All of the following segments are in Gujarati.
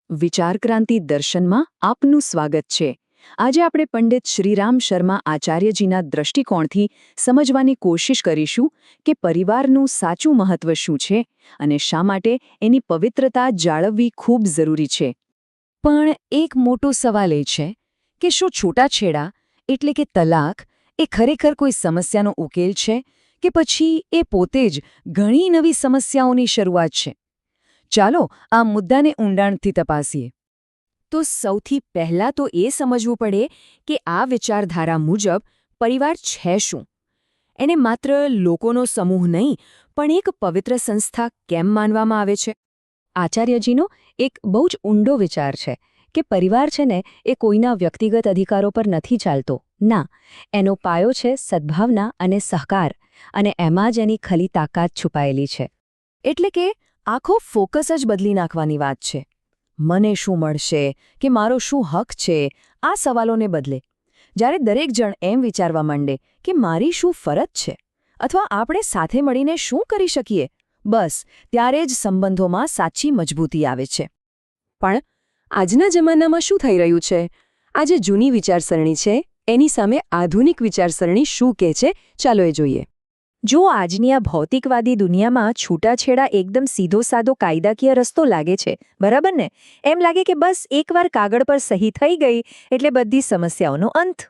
વિચારક્રાંતિ દર્શનમાં આપનું સ્વાગત છે. આજે આપણે પંડિત શ્રીરામ શર્મા આચાર્યજીના દૃષ્ટિકોણથી સમજવાની કોશિશ કરીશું કે પરિવારનું સાચું મહત્વ શું છે અને શા માટે એની પવિત્રતા જાળવવી ખૂબ જરૂરી છે. પણ એક મોટો સવાલ એ છે કે શું છૂટાછેડા એટલે કે તલાક એ ખરેખર કોઈ સમસ્યાનો ઉકેલ છે કે પછી એ પોતે જ ઘણી નવી સમસ્યાઓની શરૂઆત છે? ચાલો આ મુદ્દાને ઊંડાણથી તપાસીએ. તો સૌથી પહેલાં તો એ સમજવું પડે કે આ વિચારધારા મુજબ પરિવાર છે શું? એને માત્ર લોકોનો સમૂહ નહીં પણ એક પવિત્ર સંસ્થા કેમ માનવામાં આવે છે? આચાર્યજીનો એક બહુ જ ઊંડો વિચાર છે કે પરિવાર છે ને એ કોઈના વ્યક્તિગત અધિકારો પર નથી ચાલતો. ના, એનો પાયો છે સદ્ભાવના અને સહકાર, અને એમાં જ એની ખલી તાકાત છુપાયેલી છે. એટલે કે આખો ફોકસ જ બદલી નાખવાની વાત છે. મને શું મળશે કે મારો શું હક છે, આ સવાલોને બદલે જ્યારે દરેક જણ એમ વિચારવા માંડે કે મારી શું ફરજ છે અથવા આપણે સાથે મળીને શું કરી શકીએ, બસ ત્યારે જ સંબંધોમાં સાચી મજબૂતી આવે છે. પણ આજના જમાનામાં શું થઈ રહ્યું છે? આજે જૂની વિચારસરણી છે, એની સામે આધુનિક વિચારસરણી શું કહે છે, ચાલો એ જોઈએ. જો આજની આ ભૌતિકવાદી દુનિયામાં છૂટાછેડા એકદમ સીધો સાદો કાયદાકીય રસ્તો લાગે છે, બરાબર ને? એમ લાગે કે બસ એકવાર કાગળ પર સહી થઈ ગઈ એટલે બધી સમસ્યાઓનો અંત.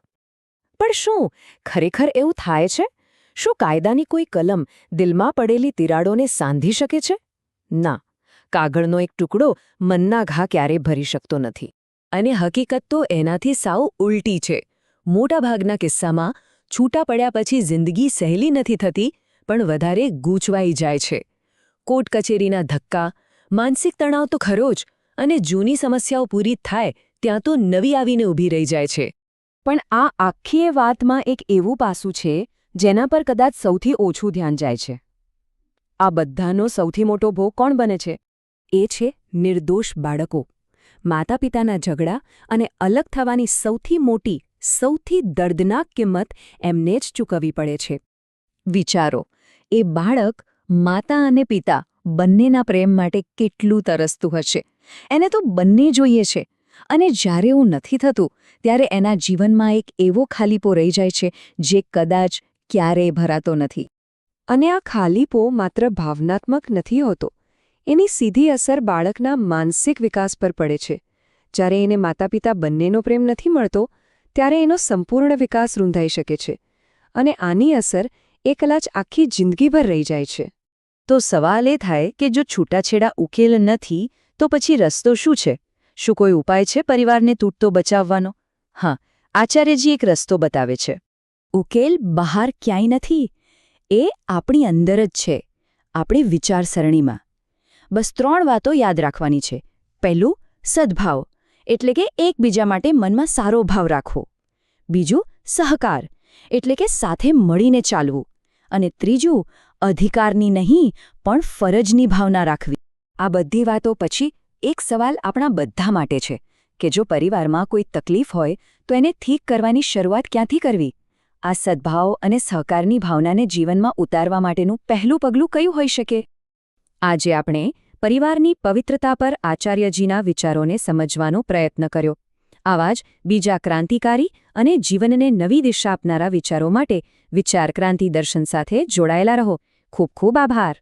પણ શું ખરેખર એવું થાય છે? શું કાયદાની કોઈ કલમ દિલમાં પડેલી તિરાડોને સાંધી શકે છે? ના, કાગળનો એક ટુકડો મનના ઘા ક્યારેય ભરી શકતો નથી. અને હકીકત તો એનાથી સાવ ઉલટી છે. મોટાભાગના કિસ્સામાં છૂટા પડ્યા પછી જિંદગી સહેલી નથી થતી, પણ વધારે ગૂંચવાઈ જાય છે. કોર્ટ કચેરીના ધક્કા, માનસિક તણાવ તો ખરો જ, અને જૂની સમસ્યાઓ પૂરી થાય ત્યાં તો નવી આવીને ઊભી રહી જાય છે. પણ આ આખી વાતમાં એક એવું પાસું છે જેના પર કદાચ સૌથી ઓછું ધ્યાન જાય છે. આ બધાનો સૌથી મોટો ભોગ કોણ બને છે? એ છે નિર્દોષ બાળકો. માતા પિતાના ઝઘડા અને અલગ થવાની સૌથી મોટી, સૌથી દર્દનાક કિંમત એમને જ ચૂકવવી પડે છે. વિચારો, એ બાળક માતા અને પિતા બંનેના પ્રેમ માટે કેટલું તરસતું હશે. એને તો બંને જોઈએ છે, અને જ્યારે એવું નથી થતું ત્યારે એના જીવનમાં એક એવો ખાલીપો રહી જાય છે જે કદાચ ક્યારેય ભરાતો નથી. અને આ ખાલીપો માત્ર ભાવનાત્મક નથી હોતો. એની સીધી અસર બાળકના માનસિક વિકાસ પર પડે છે. જ્યારે એને માતા પિતા બંનેનો પ્રેમ નથી મળતો ત્યારે એનો સંપૂર્ણ વિકાસ રૂંધાઈ શકે છે, અને આની અસર એ કદાચ આખી જિંદગીભર રહી જાય છે. તો સવાલ એ થાય કે જો છૂટાછેડા ઉકેલ નથી તો પછી રસ્તો શું છે? શું કોઈ ઉપાય છે પરિવારને તૂટતો બચાવવાનો? હા, આચાર્યજી એક રસ્તો બતાવે છે. ઉકેલ બહાર ક્યાંય નથી, એ આપણી અંદર જ છે, આપણી વિચારસરણીમાં. બસ 3 વાતો યાદ રાખવાની છે. પહેલું, સદ્ભાવ, એટલે કે એકબીજા માટે મનમાં સારો ભાવ રાખવો. બીજું, સહકાર, એટલે કે સાથે મળીને ચાલવું. અને ત્રીજું, અધિકારની નહીં પણ ફરજની ભાવના રાખવી. આ બધી વાતો પછી એક સવાલ આપણા બધા માટે છે કે જો પરિવારમાં કોઈ તકલીફ હોય તો એને ઠીક કરવાની શરૂઆત ક્યાંથી કરવી? આ સદ્ભાવ અને સહકારની ભાવનાને જીવનમાં ઉતારવા માટેનું પહેલું પગલું કયું હોઈ શકે? આજે આપણે પરિવારની પવિત્રતા પર આચાર્યજીના વિચારોને સમજવાનો પ્રયત્ન કર્યો. આવા જ બીજા ક્રાંતિકારી અને જીવનને નવી દિશા આપનારા વિચારો માટે વિચાર ક્રાંતિ દર્શન સાથે જોડાયેલા રહો. ખૂબ ખૂબ આભાર.